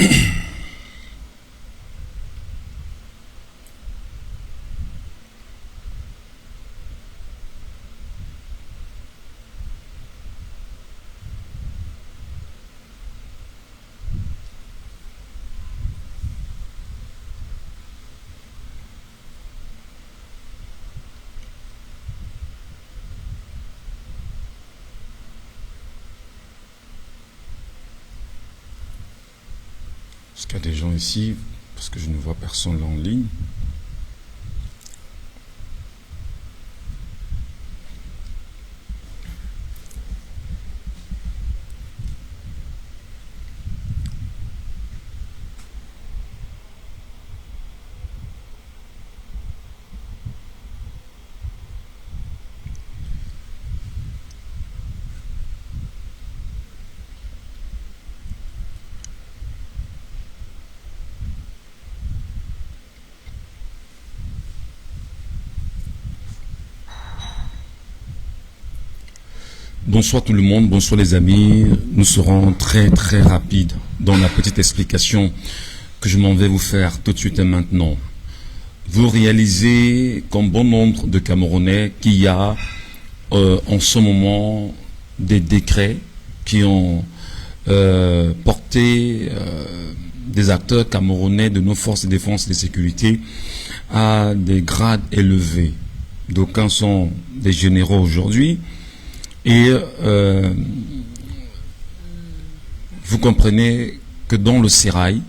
Est-ce qu'il y a des gens ici? Parce que je ne vois personne là en ligne. Bonsoir tout le monde, bonsoir les amis. Nous serons très rapides dans la petite explication que je m'en vais vous faire tout de suite et maintenant. Vous réalisez comme bon nombre de Camerounais qu'il y a en ce moment des décrets qui ont porté des acteurs camerounais de nos forces de défense et de sécurité à des grades élevés. D'aucuns sont des généraux aujourd'hui. Et vous comprenez que dans le sérail,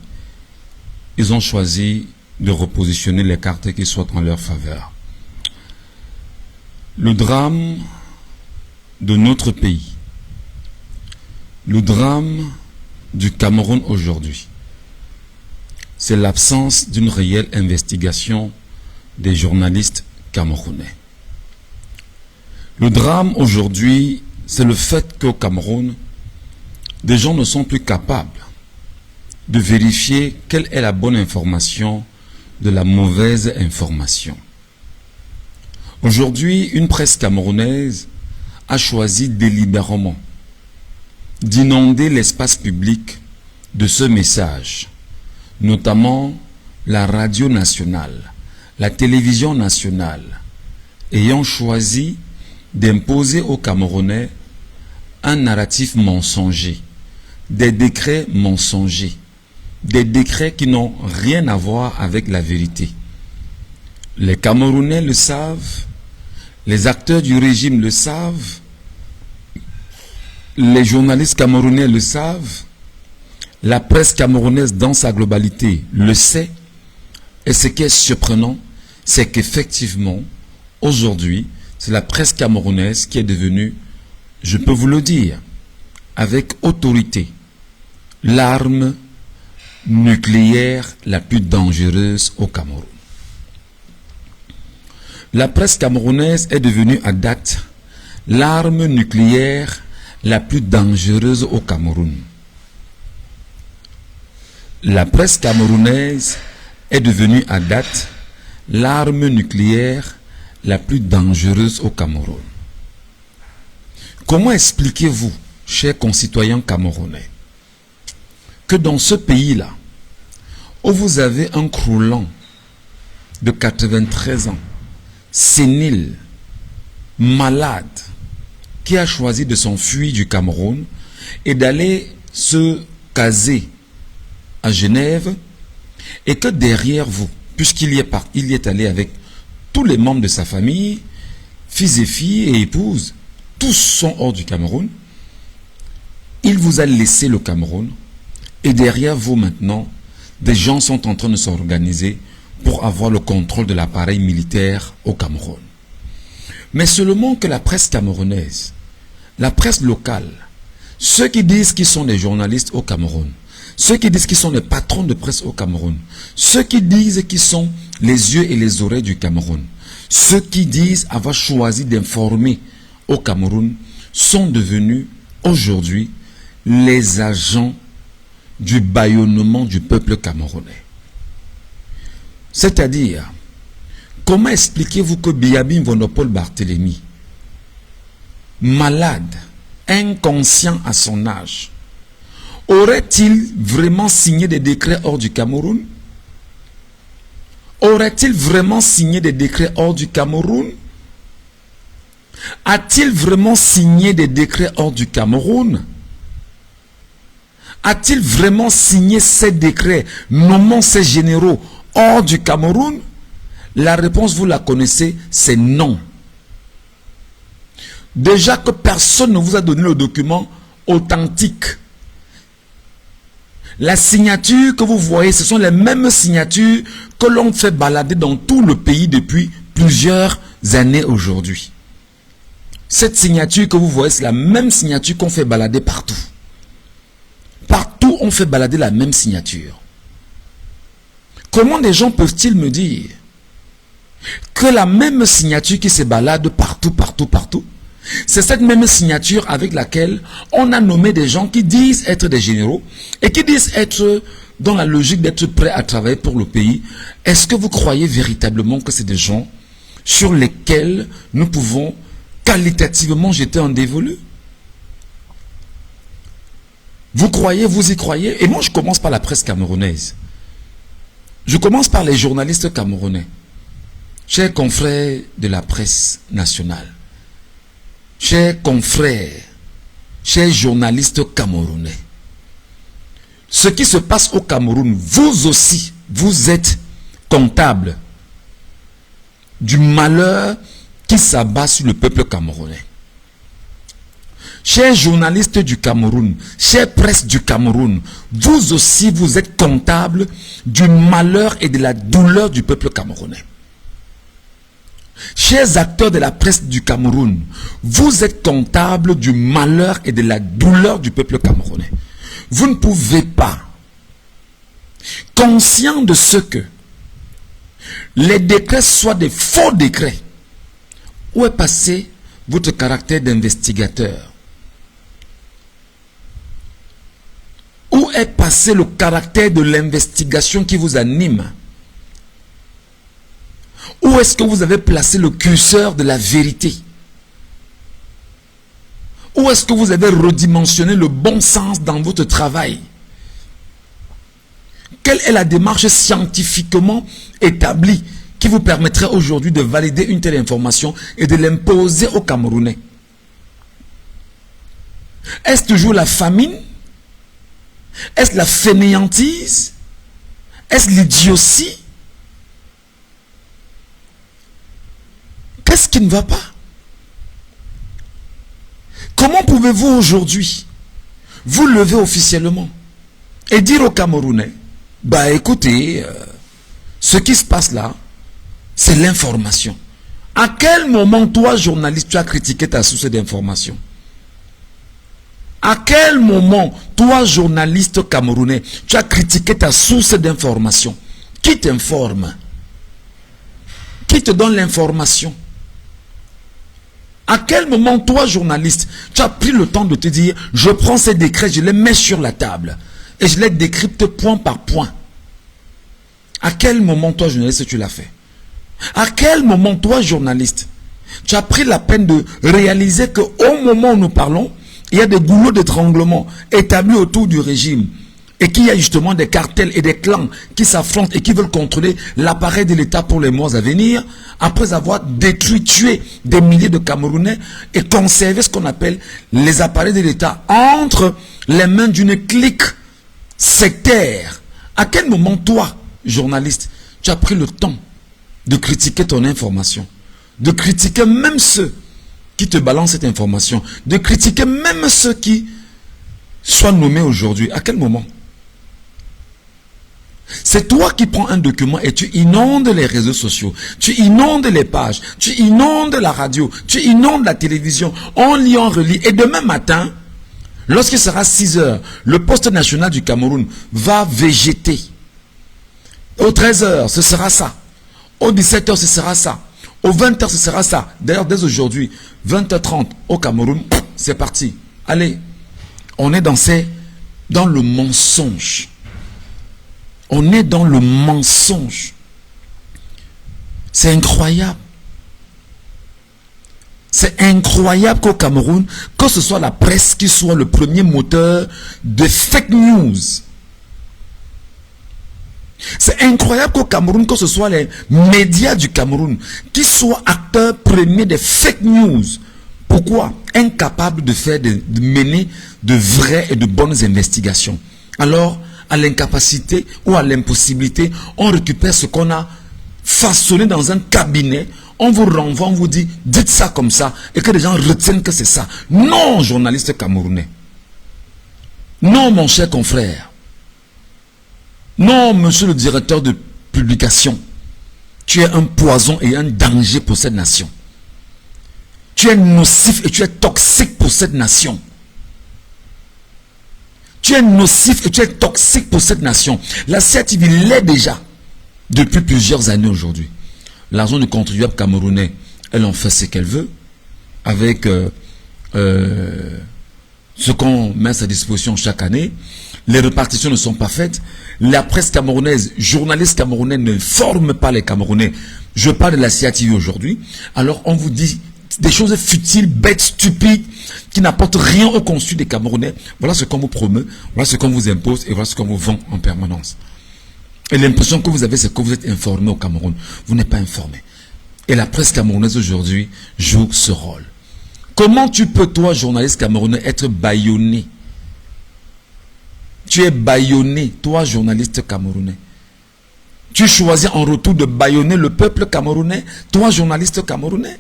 ils ont choisi de repositionner les cartes qui soient en leur faveur. Le drame de notre pays, le drame du Cameroun aujourd'hui, c'est l'absence d'une réelle investigation des journalistes camerounais. Le drame aujourd'hui, c'est le fait qu'au Cameroun, des gens ne sont plus capables de vérifier quelle est la bonne information de la mauvaise information. Aujourd'hui, une presse camerounaise a choisi délibérément d'inonder l'espace public de ce message, notamment la radio nationale, la télévision nationale, ayant choisi d'imposer aux Camerounais un narratif mensonger, des décrets mensongers, des décrets qui n'ont rien à voir avec la vérité. Les Camerounais le savent, les acteurs du régime le savent, les journalistes camerounais le savent, la presse camerounaise dans sa globalité le sait, et ce qui est surprenant, c'est qu'effectivement, aujourd'hui, c'est la presse camerounaise qui est devenue, je peux vous le dire, avec autorité, l'arme nucléaire la plus dangereuse au Cameroun. La presse camerounaise est devenue à date l'arme nucléaire la plus dangereuse au Cameroun. La presse camerounaise est devenue à date l'arme nucléaire la plus dangereuse au Cameroun. Comment expliquez-vous, chers concitoyens camerounais, que dans ce pays-là, où vous avez un croulant de 93 ans, sénile, malade, qui a choisi de s'enfuir du Cameroun et d'aller se caser à Genève, et que derrière vous, puisqu'il y est allé avec tous les membres de sa famille, fils et filles et épouses, tous sont hors du Cameroun, il vous a laissé le Cameroun, et derrière vous maintenant, des gens sont en train de s'organiser pour avoir le contrôle de l'appareil militaire au Cameroun. Mais seulement que la presse camerounaise, la presse locale, ceux qui disent qu'ils sont des journalistes au Cameroun, ceux qui disent qu'ils sont les patrons de presse au Cameroun, ceux qui disent qu'ils sont les yeux et les oreilles du Cameroun, ceux qui disent avoir choisi d'informer au Cameroun, sont devenus aujourd'hui les agents du bâillonnement du peuple camerounais. C'est-à-dire, comment expliquez-vous que Biabim Vonopole Barthélemy, malade, inconscient à son âge, aurait-il vraiment signé des décrets hors du Cameroun? Aurait-il vraiment signé des décrets hors du Cameroun? A-t-il vraiment signé des décrets hors du Cameroun? A-t-il vraiment signé ces décrets nommant ces généraux hors du Cameroun? La réponse, vous la connaissez, c'est non. Déjà que personne ne vous a donné le document authentique. La signature que vous voyez, ce sont les mêmes signatures que l'on fait balader dans tout le pays depuis plusieurs années aujourd'hui. Cette signature que vous voyez, c'est la même signature qu'on fait balader partout. Partout, on fait balader la même signature. Comment des gens peuvent-ils me dire que la même signature qui se balade partout, c'est cette même signature avec laquelle on a nommé des gens qui disent être des généraux et qui disent être dans la logique d'être prêts à travailler pour le pays? Est-ce que vous croyez véritablement que c'est des gens sur lesquels nous pouvons qualitativement jeter un dévolu? Vous croyez, vous y croyez? Et moi je commence par la presse camerounaise. Je commence par les journalistes camerounais. Chers confrères de la presse nationale, chers confrères, chers journalistes camerounais, ce qui se passe au Cameroun, vous aussi, vous êtes comptables du malheur qui s'abat sur le peuple camerounais. Chers journalistes du Cameroun, chers presse du Cameroun, vous aussi, vous êtes comptables du malheur et de la douleur du peuple camerounais. Chers acteurs de la presse du Cameroun, vous êtes comptables du malheur et de la douleur du peuple camerounais. Vous ne pouvez pas, conscient de ce que les décrets soient des faux décrets, où est passé votre caractère d'investigateur? Où est passé le caractère de l'investigation qui vous anime? Où est-ce que vous avez placé le curseur de la vérité? Où est-ce que vous avez redimensionné le bon sens dans votre travail? Quelle est la démarche scientifiquement établie qui vous permettrait aujourd'hui de valider une telle information et de l'imposer aux Camerounais? Est-ce toujours la famine? Est-ce la fainéantise? Est-ce l'idiotie? Qu'est-ce qui ne va pas? Comment pouvez-vous aujourd'hui vous lever officiellement et dire aux Camerounais, bah écoutez, ce qui se passe là, c'est l'information. À quel moment, toi, journaliste, tu as critiqué ta source d'information? À quel moment, toi, journaliste camerounais, tu as critiqué ta source d'information? Qui t'informe? Qui te donne l'information? À quel moment, toi, journaliste, tu as pris le temps de te dire, je prends ces décrets, je les mets sur la table et je les décrypte point par point? À quel moment, toi, journaliste, tu l'as fait? À quel moment, toi, journaliste, tu as pris la peine de réaliser qu'au moment où nous parlons, il y a des goulots d'étranglement établis autour du régime et qu'il y a justement des cartels et des clans qui s'affrontent et qui veulent contrôler l'appareil de l'État pour les mois à venir, après avoir détruit, tué des milliers de Camerounais et conservé ce qu'on appelle les appareils de l'État entre les mains d'une clique sectaire? À quel moment, toi, journaliste, tu as pris le temps de critiquer ton information, de critiquer même ceux qui te balancent cette information, de critiquer même ceux qui soient nommés aujourd'hui? À quel moment? C'est toi qui prends un document et tu inondes les réseaux sociaux, tu inondes les pages, tu inondes la radio, tu inondes la télévision, on lit, on relit, et demain matin, lorsqu'il sera 6 heures, le poste national du Cameroun va végéter. Aux 13 heures, ce sera ça. Aux 17 heures, ce sera ça. Aux 20 heures, ce sera ça. D'ailleurs, dès aujourd'hui, 20h30 au Cameroun, c'est parti. Allez, on est dans le mensonge. On est dans le mensonge. C'est incroyable. C'est incroyable qu'au Cameroun, que ce soit la presse qui soit le premier moteur de fake news. C'est incroyable qu'au Cameroun, que ce soit les médias du Cameroun qui soient acteurs premiers des fake news. Pourquoi? Incapables de mener de vraies et de bonnes investigations. Alors, à l'incapacité ou à l'impossibilité, on récupère ce qu'on a façonné dans un cabinet, on vous renvoie, on vous dit, dites ça comme ça, et que les gens retiennent que c'est ça. Non, journaliste camerounais. Non, mon cher confrère. Non, monsieur le directeur de publication. Tu es un poison et un danger pour cette nation. Tu es nocif et tu es toxique pour cette nation. Tu es nocif et tu es toxique pour cette nation. La CATV l'est déjà depuis plusieurs années aujourd'hui. L'argent du contribuable camerounais, elle en fait ce qu'elle veut avec ce qu'on met à sa disposition chaque année. Les répartitions ne sont pas faites. La presse camerounaise, journalistes camerounais ne forment pas les Camerounais. Je parle de la CATV aujourd'hui. Alors on vous dit des choses futiles, bêtes, stupides, qui n'apportent rien au conçu des Camerounais. Voilà ce qu'on vous promeut, voilà ce qu'on vous impose et voilà ce qu'on vous vend en permanence. Et l'impression que vous avez, c'est que vous êtes informé au Cameroun. Vous n'êtes pas informé. Et la presse camerounaise aujourd'hui joue ce rôle. Comment tu peux, toi, journaliste camerounais, être bâillonné? Tu es bâillonné, toi, journaliste camerounais. Tu choisis en retour de bâillonner le peuple camerounais, toi, journaliste camerounais.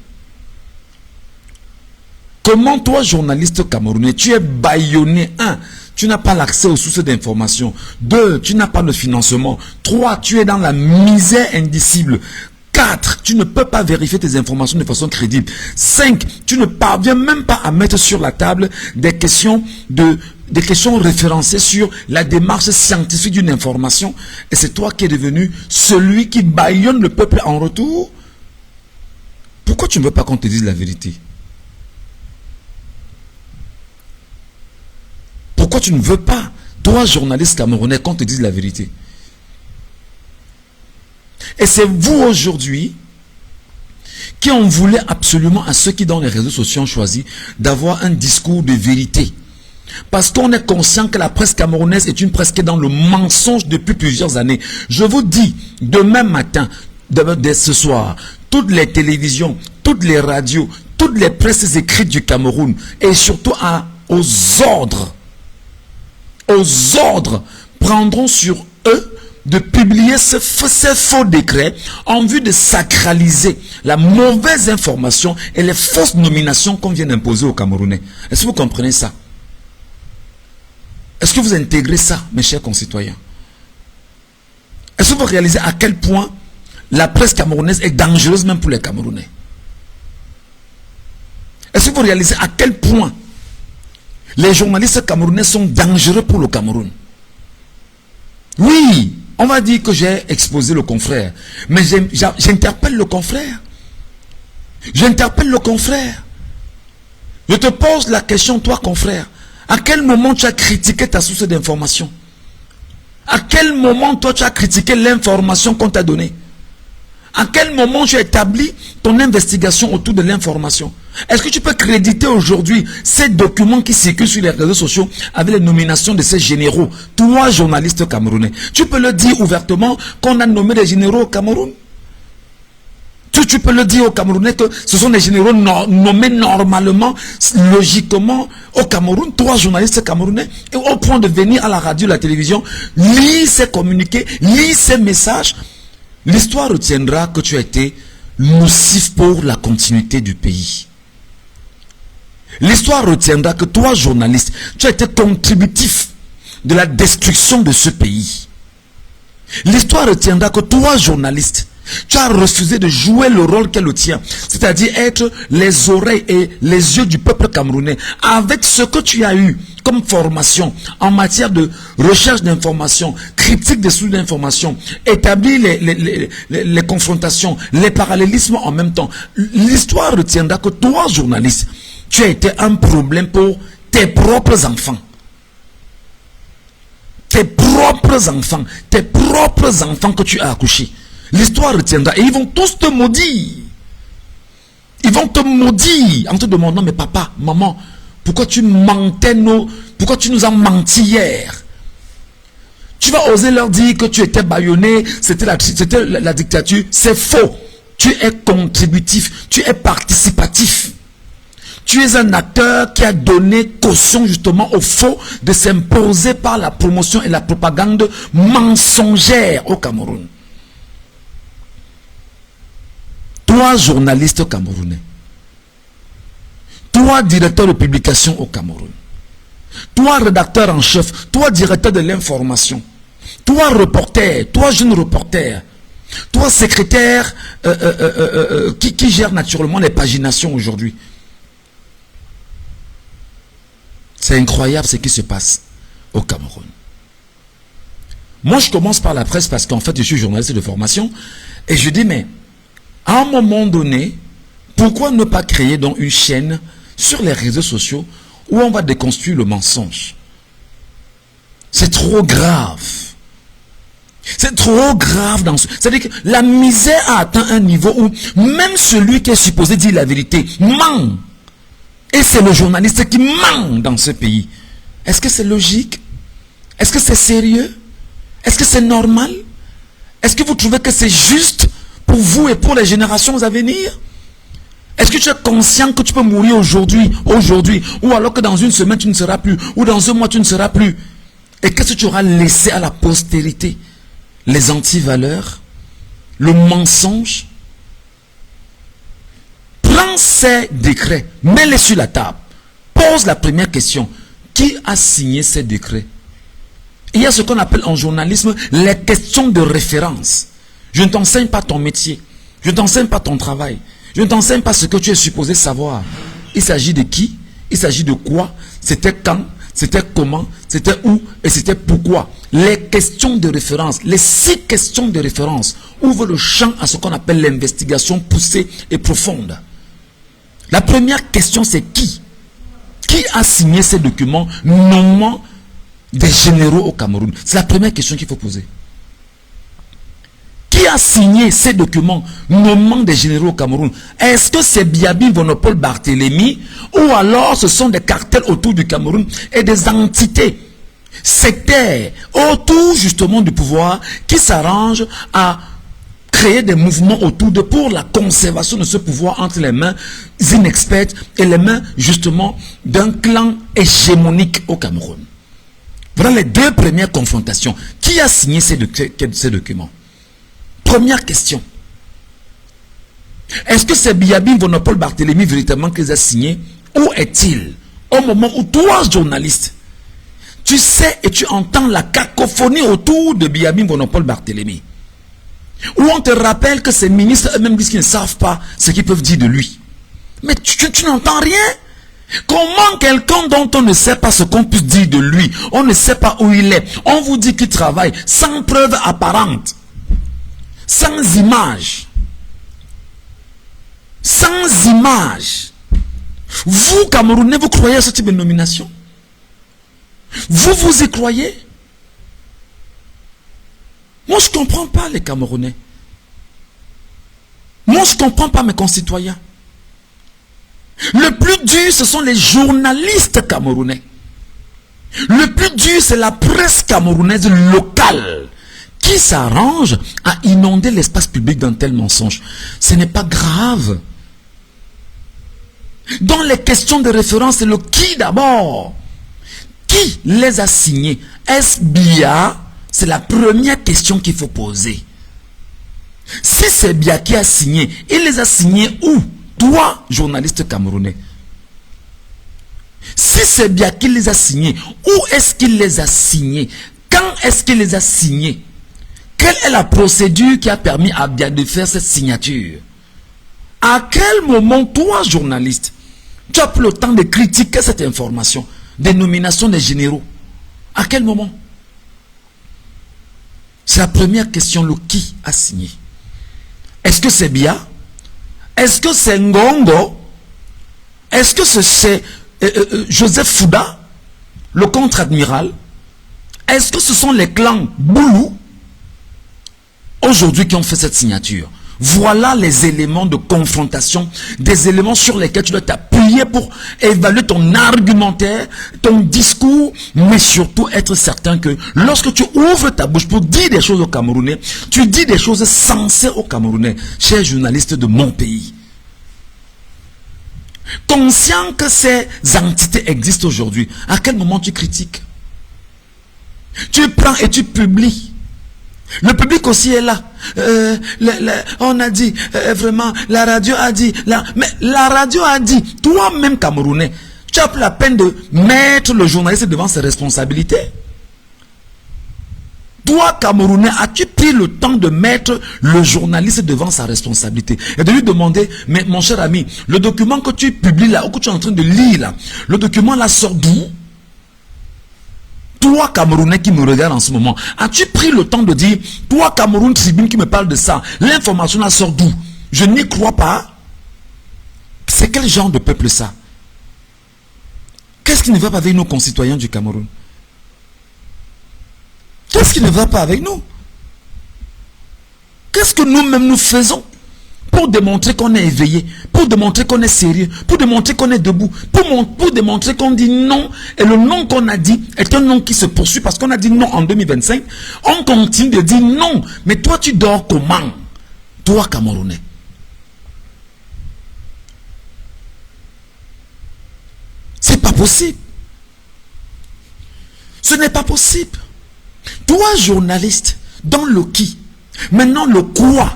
Comment toi, journaliste camerounais, tu es bâillonné? 1. Tu n'as pas l'accès aux sources d'information. 2. Tu n'as pas le financement. 3. Tu es dans la misère indicible. 4. Tu ne peux pas vérifier tes informations de façon crédible. 5. Tu ne parviens même pas à mettre sur la table des questions référencées sur la démarche scientifique d'une information. Et c'est toi qui es devenu celui qui bâillonne le peuple en retour. Pourquoi tu ne veux pas qu'on te dise la vérité? Pourquoi tu ne veux pas, toi, journaliste camerounais, qu'on te dise la vérité? Et c'est vous aujourd'hui qui en voulez absolument à ceux qui dans les réseaux sociaux ont choisi d'avoir un discours de vérité. Parce qu'on est conscient que la presse camerounaise est une presse qui est dans le mensonge depuis plusieurs années. Je vous dis, demain matin, dès ce soir, toutes les télévisions, toutes les radios, toutes les presses écrites du Cameroun, et surtout aux ordres, prendront sur eux de publier ces faux décrets en vue de sacraliser la mauvaise information et les fausses nominations qu'on vient d'imposer aux Camerounais. Est-ce que vous comprenez ça? Est-ce que vous intégrez ça, mes chers concitoyens? Est-ce que vous réalisez à quel point la presse camerounaise est dangereuse même pour les Camerounais? Est-ce que vous réalisez à quel point les journalistes camerounais sont dangereux pour le Cameroun? Oui, on va dire que j'ai exposé le confrère, mais j'interpelle le confrère. J'interpelle le confrère. Je te pose la question, toi, confrère. À quel moment tu as critiqué ta source d'information? À quel moment, toi, tu as critiqué l'information qu'on t'a donnée? À quel moment tu as établi ton investigation autour de l'information? Est-ce que tu peux créditer aujourd'hui ces documents qui circulent sur les réseaux sociaux avec les nominations de ces généraux? Toi, journaliste camerounais, tu peux le dire ouvertement qu'on a nommé des généraux au Cameroun? Tu peux le dire aux Camerounais que ce sont des généraux nommés normalement, logiquement au Cameroun, toi, journaliste camerounais, et au point de venir à la radio, la télévision, lire ces communiqués, lire ces messages. L'histoire retiendra que tu as été nocif pour la continuité du pays. L'histoire retiendra que toi, journaliste, tu as été contributif de la destruction de ce pays. L'histoire retiendra que toi, journaliste, tu as refusé de jouer le rôle qu'est le tien, c'est-à-dire être les oreilles et les yeux du peuple camerounais, avec ce que tu as eu comme formation en matière de recherche d'informations, critique des sources d'informations, établir les confrontations, les parallélismes en même temps. L'histoire retiendra que toi, journaliste, tu as été un problème pour tes propres enfants. Tes propres enfants que tu as accouchés. L'histoire retiendra et ils vont tous te maudire. Ils vont te maudire en te demandant, mais papa, maman, pourquoi tu pourquoi tu nous as menti hier? Tu vas oser leur dire que tu étais bâillonné, c'était la dictature. C'est faux. Tu es contributif, tu es participatif. Tu es un acteur qui a donné caution justement au faux de s'imposer par la promotion et la propagande mensongère au Cameroun. Toi, journaliste camerounais, toi, directeur de publication au Cameroun, toi, rédacteur en chef, toi, directeur de l'information, toi, reporter, toi, jeune reporter, toi, secrétaire qui gère naturellement les paginations aujourd'hui. C'est incroyable ce qui se passe au Cameroun. Moi, je commence par la presse parce qu'en fait, je suis journaliste de formation et je dis, mais à un moment donné, pourquoi ne pas créer donc une chaîne sur les réseaux sociaux où on va déconstruire le mensonge? C'est trop grave. C'est trop grave dans ce... C'est-à-dire que la misère a atteint un niveau où même celui qui est supposé dire la vérité ment. Et c'est le journaliste qui ment dans ce pays. Est-ce que c'est logique? Est-ce que c'est sérieux? Est-ce que c'est normal? Est-ce que vous trouvez que c'est juste pour vous et pour les générations à venir? Est-ce que tu es conscient que tu peux mourir aujourd'hui, ou alors que dans une semaine tu ne seras plus, ou dans un mois tu ne seras plus? Et qu'est-ce que tu auras laissé à la postérité? Les antivaleurs, le mensonge. Prends ces décrets, mets-les sur la table. Pose la première question. Qui a signé ces décrets? Il y a ce qu'on appelle en journalisme les questions de référence. Je ne t'enseigne pas ton métier. Je ne t'enseigne pas ton travail. Je ne t'enseigne pas ce que tu es supposé savoir. Il s'agit de qui? Il s'agit de quoi? C'était quand? C'était comment? C'était où? Et c'était pourquoi? Les questions de référence, les 6 questions de référence ouvrent le champ à ce qu'on appelle l'investigation poussée et profonde. La première question, c'est qui? Qui a signé ces documents nommant des généraux au Cameroun? C'est la première question qu'il faut poser. Qui a signé ces documents nommant des généraux au Cameroun? Est-ce que c'est Biabi Vonopole Barthélemy ou alors ce sont des cartels autour du Cameroun et des entités sectaires autour justement du pouvoir qui s'arrangent à créer des mouvements autour de pour la conservation de ce pouvoir entre les mains inexpertes et les mains justement d'un clan hégémonique au Cameroun? Voilà les 2 premières confrontations. Qui a signé ces documents? Première question. Est-ce que c'est Biabi Vonopole Barthélemy véritablement qui les a signés? Où est-il au moment où toi, journaliste, tu sais et tu entends la cacophonie autour de Biabi Vonopole Barthélemy, où on te rappelle que ces ministres eux-mêmes disent qu'ils ne savent pas ce qu'ils peuvent dire de lui. Mais tu n'entends rien. Comment quelqu'un dont on ne sait pas ce qu'on puisse dire de lui, on ne sait pas où il est, on vous dit qu'il travaille sans preuve apparente, sans image, vous Camerounais, vous croyez à ce type de nomination? Vous y croyez? Moi je ne comprends pas les Camerounais. Moi je ne comprends pas mes concitoyens. Le plus dur, ce sont les journalistes camerounais. Le plus dur, c'est la presse camerounaise locale qui s'arrange à inonder l'espace public d'un tel mensonge. Ce n'est pas grave. Dans les questions de référence, c'est le qui d'abord. Qui les a signés? Est-ce Bia? C'est la première question qu'il faut poser. Si c'est Bia qui a signé, il les a signés où? Toi, journaliste camerounais. Si c'est Bia qui les a signés, où est-ce qu'il les a signés? Quand est-ce qu'il les a signés? Quelle est la procédure qui a permis à Bia de faire cette signature? À quel moment, toi, journaliste, tu as pris le temps de critiquer cette information des nominations des généraux? À quel moment? C'est la première question, le qui a signé. Est-ce que c'est Bia? Est-ce que c'est Ngongo? Est-ce que c'est Joseph Fouda, le contre-admiral? Est-ce que ce sont les clans Boulou aujourd'hui qui ont fait cette signature? Voilà les éléments de confrontation, des éléments sur lesquels tu dois t'appuyer pour évaluer ton argumentaire, ton discours, mais surtout être certain que lorsque tu ouvres ta bouche pour dire des choses aux Camerounais, tu dis des choses sensées aux Camerounais, chers journalistes de mon pays. Conscient que ces entités existent aujourd'hui, à quel moment tu critiques? Tu prends et tu publies. Le public aussi est là. On a dit, vraiment, la radio a dit. Mais la radio a dit, toi-même Camerounais, tu as pris la peine de mettre le journaliste devant ses responsabilités. Toi, Camerounais, as-tu pris le temps de mettre le journaliste devant sa responsabilité et de lui demander, mais mon cher ami, le document que tu publies là, ou que tu es en train de lire là, le document là sort d'où? Toi, Camerounais qui me regarde en ce moment, as-tu pris le temps de dire, toi, Cameroun Tribune qui me parle de ça, l'information là sort d'où? Je n'y crois pas. C'est quel genre de peuple ça? Qu'est-ce qui ne va pas avec nos concitoyens du Cameroun? Qu'est-ce qui ne va pas avec nous? Qu'est-ce que nous-mêmes nous faisons pour démontrer qu'on est éveillé, pour démontrer qu'on est sérieux, pour démontrer qu'on est debout, pour démontrer qu'on dit non, et le non qu'on a dit est un non qui se poursuit parce qu'on a dit non en 2025, on continue de dire non, mais toi tu dors comment? Toi Camerounais. C'est pas possible. Ce n'est pas possible. Toi journaliste, dans le qui, maintenant le quoi,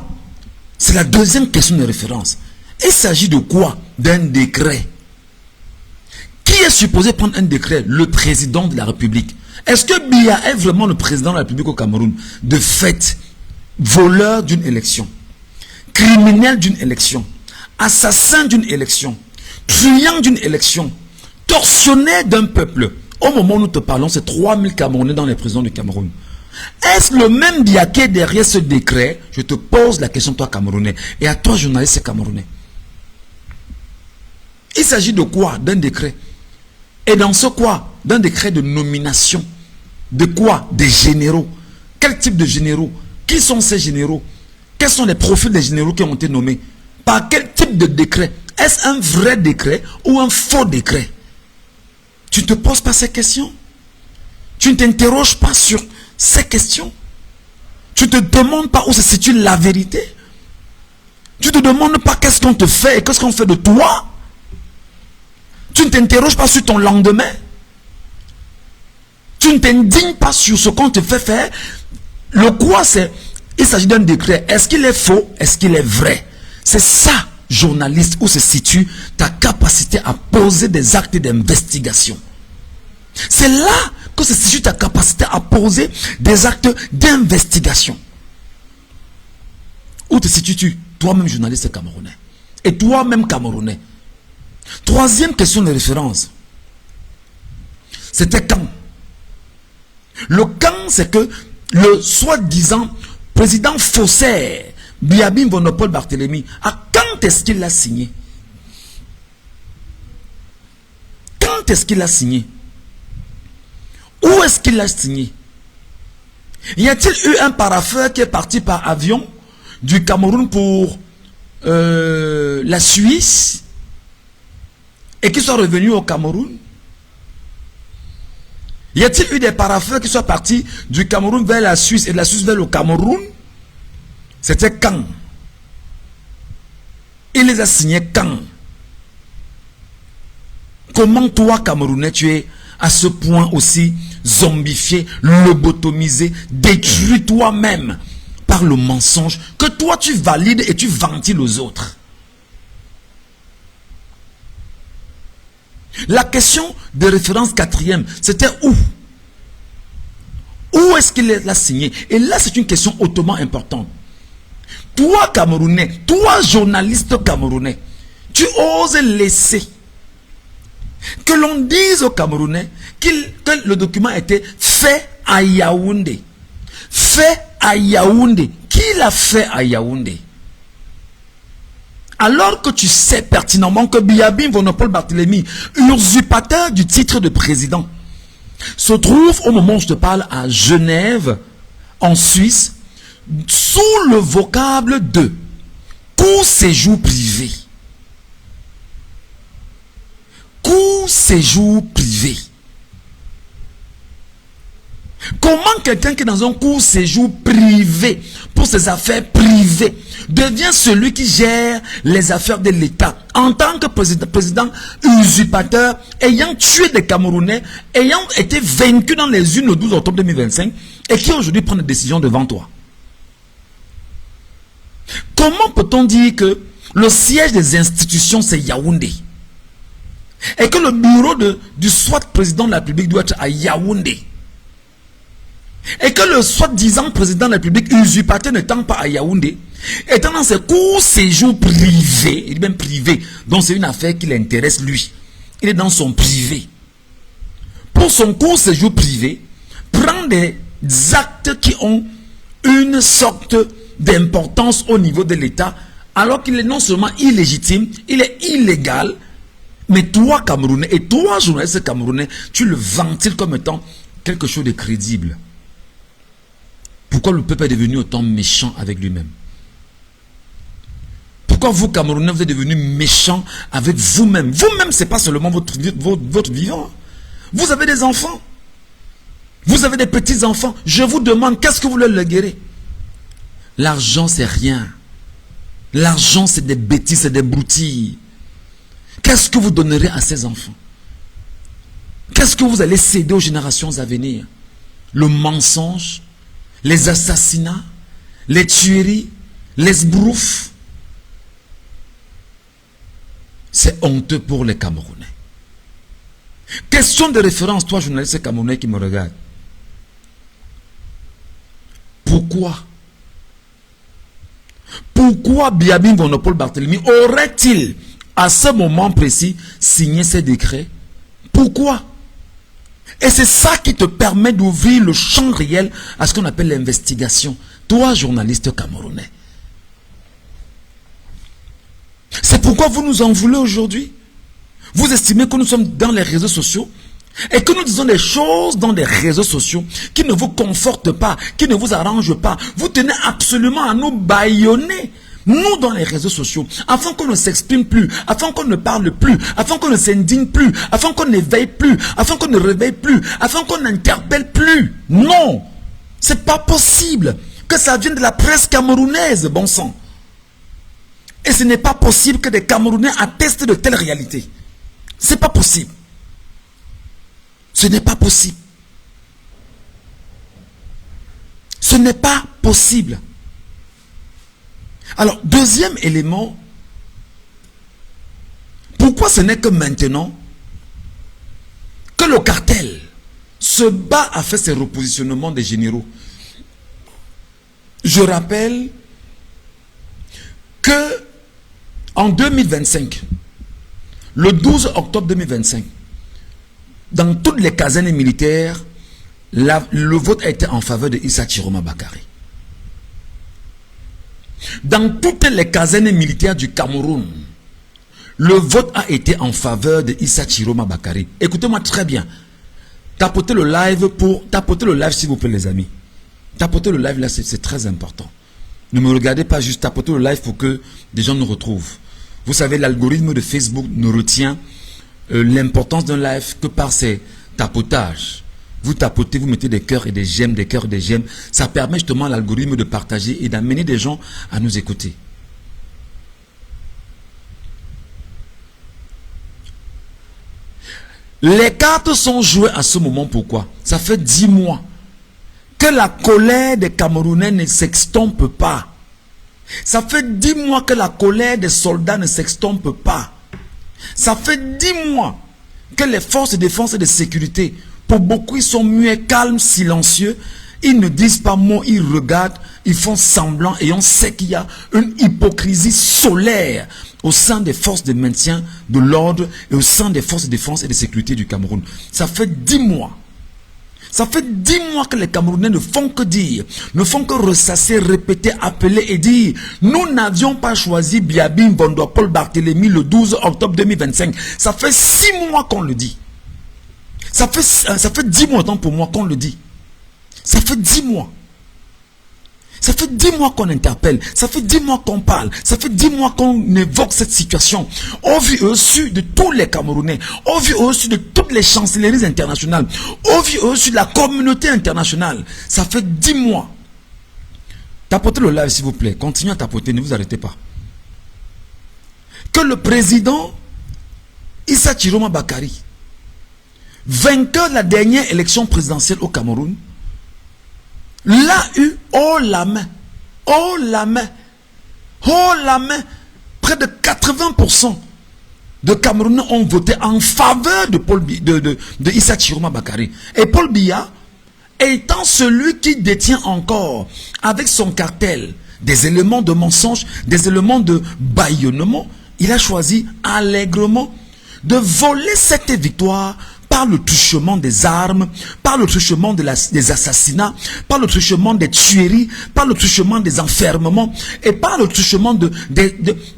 c'est la deuxième question de référence. Il s'agit de quoi? D'un décret. Qui est supposé prendre un décret? Le président de la République. Est-ce que Biya est vraiment le président de la République au Cameroun? De fait, voleur d'une élection, criminel d'une élection, assassin d'une élection, truand d'une élection, tortionnaire d'un peuple. Au moment où nous te parlons, c'est 3000 Camerounais dans les prisons du Cameroun. Est-ce le même Biya qui est derrière ce décret? Je te pose la question, toi Camerounais, et à toi journaliste Camerounais. Il s'agit de quoi? D'un décret. Et dans ce quoi? D'un décret de nomination. De quoi? Des généraux. Quel type de généraux? Qui sont ces généraux? Quels sont les profils des généraux qui ont été nommés? Par quel type de décret? Est-ce un vrai décret ou un faux décret? Tu ne te poses pas ces questions? Tu ne t'interroges pas sur ces questions? Tu ne te demandes pas où se situe la vérité? Tu ne te demandes pas qu'est-ce qu'on te fait et qu'est-ce qu'on fait de toi? Tu ne t'interroges pas sur ton lendemain? Tu ne t'indignes pas sur ce qu'on te fait faire? Le quoi, c'est, il s'agit d'un décret. Est-ce qu'il est faux? Est-ce qu'il est vrai? C'est ça, journaliste, où se situe ta capacité à poser des actes d'investigation. C'est là que se situe ta capacité à poser des actes d'investigation. Où te situes-tu? Toi-même journaliste camerounais. Et toi-même Camerounais. Troisième question de référence. C'était quand? Le quand, c'est que le soi-disant président faussaire Biabim Vonopole Barthélemy, à quand est-ce qu'il a signé? Quand est-ce qu'il a signé? Où est-ce qu'il a signé? Y a-t-il eu un parapheur qui est parti par avion du Cameroun pour la Suisse et qui soit revenu au Cameroun? Y a-t-il eu des parapheurs qui soient partis du Cameroun vers la Suisse et de la Suisse vers le Cameroun? C'était quand? Il les a signés quand? Comment toi, Camerounais, tu es à ce point aussi zombifié, lobotomisé, détruit toi-même par le mensonge que toi tu valides et tu ventiles aux autres? La question de référence quatrième, c'était où? Où est-ce qu'il l'a signé? Et là, c'est une question hautement importante. Toi, Camerounais, toi, journaliste camerounais, tu oses laisser que l'on dise aux Camerounais que le document a été fait à Yaoundé. Fait à Yaoundé. Qui l'a fait à Yaoundé? Alors que tu sais pertinemment que Biabim Vonopole Barthélemy, usurpateur du titre de président, se trouve au moment où je te parle à Genève, en Suisse, sous le vocable de Court séjour privé. Court séjour privé. Comment quelqu'un qui est dans un court séjour privé, pour ses affaires privées, devient celui qui gère les affaires de l'État en tant que président usurpateur, ayant tué des Camerounais, ayant été vaincu dans les urnes le 12 octobre 2025 et qui aujourd'hui prend des décisions devant toi? Comment peut-on dire que le siège des institutions c'est Yaoundé et que le bureau du soit président de la République doit être à Yaoundé? Et que le soi-disant président de la République usurpateur n'étant pas à Yaoundé, étant dans ses courts séjours privés, il est même privé, donc c'est une affaire qui l'intéresse lui. Il est dans son privé. Pour son court séjour privé, prend des actes qui ont une sorte d'importance au niveau de l'État, alors qu'il est non seulement illégitime, il est illégal, mais toi Camerounais, et toi journaliste camerounais, tu le ventiles comme étant quelque chose de crédible. Pourquoi le peuple est devenu autant méchant avec lui-même? Pourquoi vous, Camerounais, vous êtes devenus méchants avec vous-même? Vous-même, ce n'est pas seulement votre vivant. Vous avez des enfants. Vous avez des petits-enfants. Je vous demande, qu'est-ce que vous leur léguerez? L'argent, c'est rien. L'argent, c'est des bêtises, c'est des broutilles. Qu'est-ce que vous donnerez à ces enfants? Qu'est-ce que vous allez céder aux générations à venir? Le mensonge, les assassinats, les tueries, les sbroufs. C'est honteux pour les Camerounais. Question de référence, toi journaliste camerounais qui me regarde. Pourquoi Biabin Vonopole Barthélemy aurait-il à ce moment précis signé ces décrets? Pourquoi? Et c'est ça qui te permet d'ouvrir le champ réel à ce qu'on appelle l'investigation. Toi, journaliste camerounais. C'est pourquoi vous nous en voulez aujourd'hui. Vous estimez que nous sommes dans les réseaux sociaux et que nous disons des choses dans les réseaux sociaux qui ne vous confortent pas, qui ne vous arrangent pas. Vous tenez absolument à nous bâillonner. Nous dans les réseaux sociaux, afin qu'on ne s'exprime plus, afin qu'on ne parle plus, afin qu'on ne s'indigne plus, afin qu'on n'éveille plus, afin qu'on ne réveille plus, afin qu'on n'interpelle plus. Non, c'est pas possible que ça vienne de la presse camerounaise, bon sang. Et ce n'est pas possible que des Camerounais attestent de telles réalités. C'est pas possible. Ce n'est pas possible. Ce n'est pas possible. Alors, deuxième élément, pourquoi ce n'est que maintenant que le cartel se bat à faire ses repositionnements des généraux? Je rappelle que en 2025, le 12 octobre 2025, dans toutes les casernes militaires, le vote a été en faveur de Issa Chiroma Bakary. Dans toutes les casernes militaires du Cameroun, le vote a été en faveur de Issa Chiroma Bakary. Écoutez-moi très bien. Tapotez le live s'il vous plaît les amis. Tapotez le live là, c'est très important. Ne me regardez pas juste, tapotez le live pour que des gens nous retrouvent. Vous savez, l'algorithme de Facebook ne retient l'importance d'un live que par ses tapotages. Vous tapotez, vous mettez des cœurs et des j'aime, des cœurs et des j'aime. Ça permet justement à l'algorithme de partager et d'amener des gens à nous écouter. Les cartes sont jouées à ce moment. Pourquoi? Ça fait 10 mois que la colère des Camerounais ne s'extompe pas. Ça fait 10 mois que la colère des soldats ne s'extompe pas. Ça fait 10 mois que les forces de défense et de sécurité, pour beaucoup, ils sont muets, calmes, silencieux. Ils ne disent pas mot, ils regardent, ils font semblant et on sait qu'il y a une hypocrisie solaire au sein des forces de maintien de l'ordre et au sein des forces de défense et de sécurité du Cameroun. Ça fait 10 mois. Ça fait 10 mois que les Camerounais ne font que dire, ne font que ressasser, répéter, appeler et dire nous n'avions pas choisi Biabin Vonopole Barthélemy le 12 octobre 2025. Ça fait 6 mois qu'on le dit. Ça fait 10 mois tant pour moi qu'on le dit. Ça fait 10 mois. Ça fait 10 mois qu'on interpelle, ça fait 10 mois qu'on parle, ça fait 10 mois qu'on évoque cette situation. Au vu et au su de tous les Camerounais, au vu et au su de toutes les chancelleries internationales, au vu et au su de la communauté internationale, ça fait 10 mois. Tapotez le live s'il vous plaît, continuez à tapoter, ne vous arrêtez pas. Que le président Issa Chiroma Bakari, vainqueur de la dernière élection présidentielle au Cameroun, l'a eu haut la main, haut la main, haut la main. Près de 80% de Camerounais ont voté en faveur de Issa Chiroma Bakari. Et Paul Biya, étant celui qui détient encore, avec son cartel, des éléments de mensonge, des éléments de bâillonnement, il a choisi allègrement de voler cette victoire par le truchement des armes, par le truchement des assassinats, par le truchement des tueries, par le truchement des enfermements et par le truchement de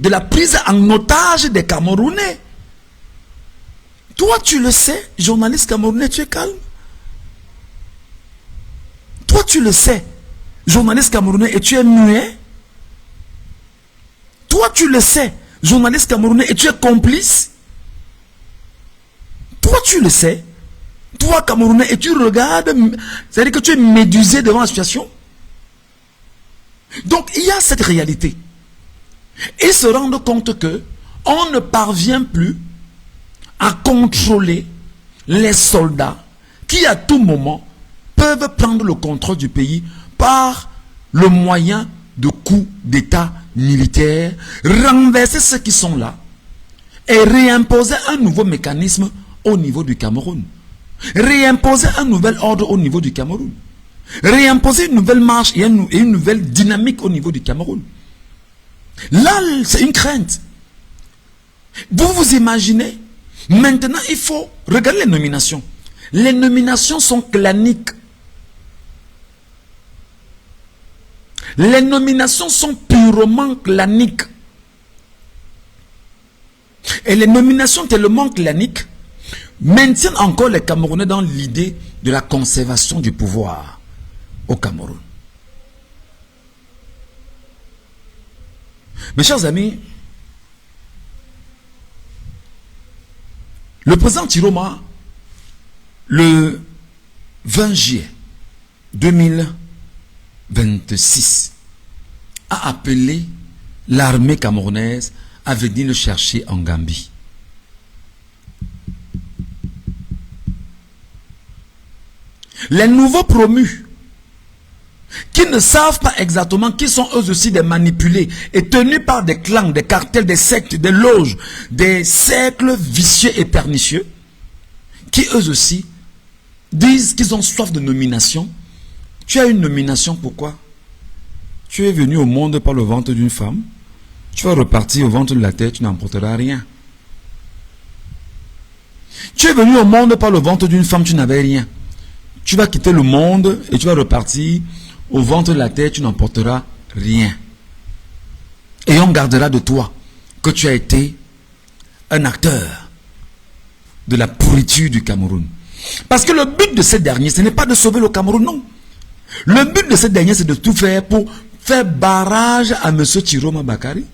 la prise en otage des Camerounais. Toi, tu le sais, journaliste camerounais, tu es calme. Toi, tu le sais, journaliste camerounais, et tu es muet. Toi, tu le sais, journaliste camerounais, et tu es complice. Toi, tu le sais. Toi, Camerounais, et tu regardes, c'est-à-dire que tu es médusé devant la situation. Donc, il y a cette réalité. Et se rendre compte que on ne parvient plus à contrôler les soldats qui, à tout moment, peuvent prendre le contrôle du pays par le moyen de coups d'État militaire, renverser ceux qui sont là et réimposer un nouveau mécanisme au niveau du Cameroun. Réimposer un nouvel ordre au niveau du Cameroun. Réimposer une nouvelle marche et une nouvelle dynamique au niveau du Cameroun. Là, c'est une crainte. Vous vous imaginez? Maintenant, il faut regarder les nominations. Les nominations sont claniques. Les nominations sont purement claniques. Et les nominations tellement claniques maintiennent encore les Camerounais dans l'idée de la conservation du pouvoir au Cameroun. Mes chers amis, le président Chiroma, le 20 juillet 2026, a appelé l'armée camerounaise à venir le chercher en Gambie. Les nouveaux promus, qui ne savent pas exactement qui sont eux aussi des manipulés et tenus par des clans, des cartels, des sectes, des loges, des cercles vicieux et pernicieux, qui eux aussi disent qu'ils ont soif de nomination. Tu as une nomination, pourquoi? Tu es venu au monde par le ventre d'une femme, tu vas repartir au ventre de la terre, tu n'emporteras rien. Tu es venu au monde par le ventre d'une femme, tu n'avais rien. Tu vas quitter le monde et tu vas repartir au ventre de la terre, tu n'emporteras rien. Et on gardera de toi que tu as été un acteur de la pourriture du Cameroun. Parce que le but de ces derniers, ce n'est pas de sauver le Cameroun, non. Le but de ces derniers, c'est de tout faire pour faire barrage à M. Chiroma Bakari,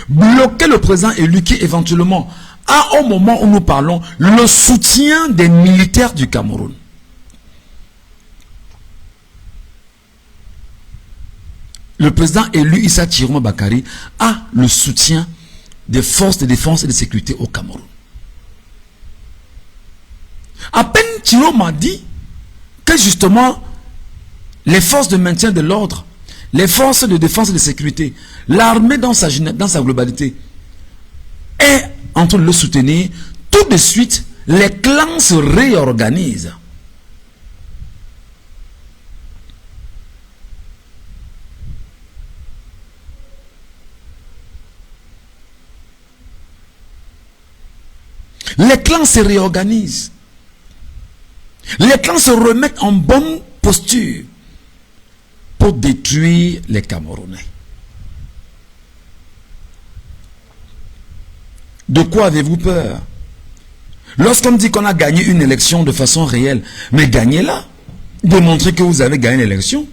bloquer le président élu qui éventuellement a, au moment où nous parlons, le soutien des militaires du Cameroun. Le président élu Issa Chiroma Bakari a le soutien des forces de défense et de sécurité au Cameroun. À peine Chiroma dit que justement les forces de maintien de l'ordre, les forces de défense et de sécurité, l'armée dans sa globalité est en train de le soutenir, tout de suite les clans se réorganisent. Les clans se réorganisent. Les clans se remettent en bonne posture pour détruire les Camerounais. De quoi avez-vous peur? Lorsqu'on dit qu'on a gagné une élection de façon réelle, mais gagnez-la. Démontrez que vous avez gagné l'élection.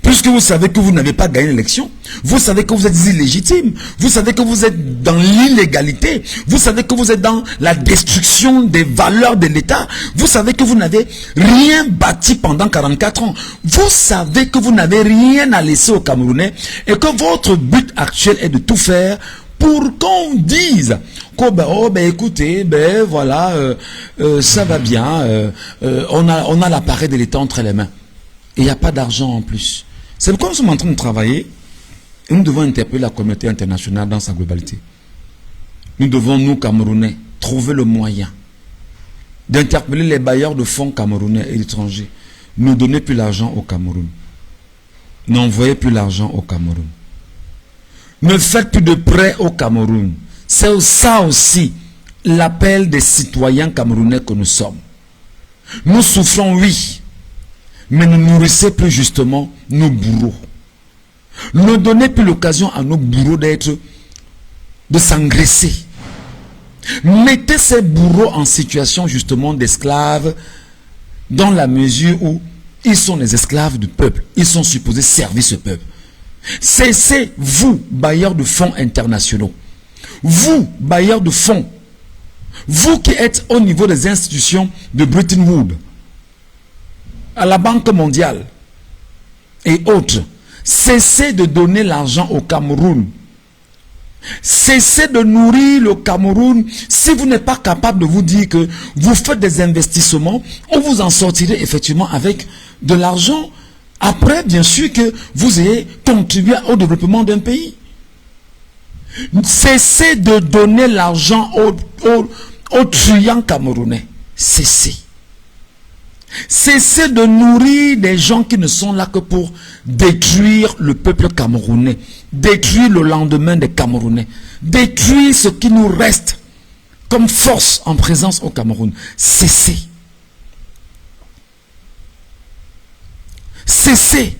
Puisque vous savez que vous n'avez pas gagné l'élection, vous savez que vous êtes illégitime, vous savez que vous êtes dans l'illégalité, vous savez que vous êtes dans la destruction des valeurs de l'État, vous savez que vous n'avez rien bâti pendant 44 ans, vous savez que vous n'avez rien à laisser aux Camerounais et que votre but actuel est de tout faire pour qu'on dise écoutez, voilà, ça va bien, on a l'appareil de l'État entre les mains. Et il n'y a pas d'argent en plus. C'est pourquoi nous sommes en train de travailler et nous devons interpeller la communauté internationale dans sa globalité. Nous devons, nous, Camerounais, trouver le moyen d'interpeller les bailleurs de fonds camerounais et étrangers. Ne donnez plus l'argent au Cameroun. N'envoyez plus l'argent au Cameroun. Ne faites plus de prêts au Cameroun. C'est ça aussi l'appel des citoyens camerounais que nous sommes. Nous souffrons, oui, mais ne nourrissez plus justement nos bourreaux. Ne donnez plus l'occasion à nos bourreaux de s'engraisser. Mettez ces bourreaux en situation justement d'esclaves dans la mesure où ils sont les esclaves du peuple. Ils sont supposés servir ce peuple. Cessez, vous, bailleurs de fonds internationaux, vous, bailleurs de fonds, vous qui êtes au niveau des institutions de Bretton Woods, à la Banque mondiale et autres, cessez de donner l'argent au Cameroun. Cessez de nourrir le Cameroun. Si vous n'êtes pas capable de vous dire que vous faites des investissements, on vous en sortirez effectivement avec de l'argent. Après, bien sûr que vous ayez contribué au développement d'un pays. Cessez de donner l'argent aux truands camerounais. Cessez. Cessez de nourrir des gens qui ne sont là que pour détruire le peuple camerounais, détruire le lendemain des Camerounais, détruire ce qui nous reste comme force en présence au Cameroun. Cessez. Cessez.